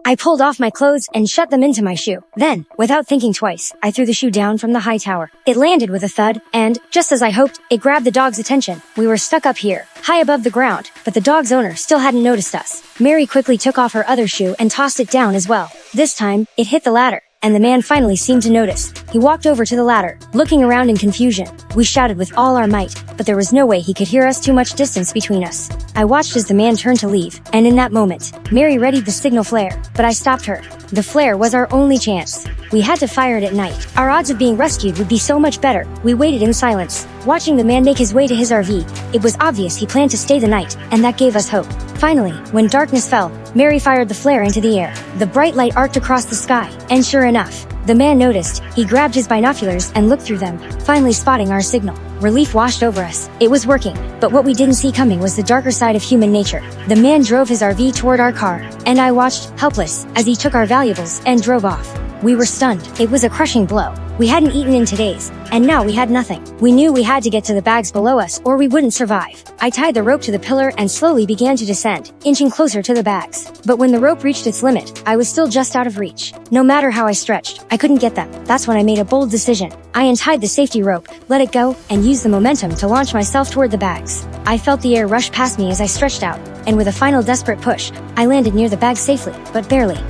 I pulled off my clothes and shut them into my shoe. Then, without thinking twice, I threw the shoe down from the high tower. It landed with a thud, and, just as I hoped, it grabbed the dog's attention. We were stuck up here, high above the ground, but the dog's owner still hadn't noticed us. Mary quickly took off her other shoe and tossed it down as well. This time, it hit the ladder, and the man finally seemed to notice. He walked over to the ladder, looking around in confusion. We shouted with all our might, but there was no way he could hear us, too much distance between us. I watched as the man turned to leave, and in that moment, Mary readied the signal flare, but I stopped her. The flare was our only chance. We had to fire it at night. Our odds of being rescued would be so much better. We waited in silence, watching the man make his way to his RV. It was obvious he planned to stay the night, and that gave us hope. Finally, when darkness fell, Mary fired the flare into the air. The bright light arced across the sky, and sure enough, the man noticed. He grabbed his binoculars and looked through them, finally spotting our signal. Relief washed over us. It was working, but what we didn't see coming was the darker side of human nature. The man drove his RV toward our car, and I watched, helpless, as he took our valuables and drove off. We were stunned. It was a crushing blow. We hadn't eaten in 2 days, and now we had nothing. We knew we had to get to the bags below us or we wouldn't survive. I tied the rope to the pillar and slowly began to descend, inching closer to the bags. But when the rope reached its limit, I was still just out of reach. No matter how I stretched, I couldn't get them. That's when I made a bold decision. I untied the safety rope, let it go, and used the momentum to launch myself toward the bags. I felt the air rush past me as I stretched out, and with a final desperate push, I landed near the bag safely, but barely.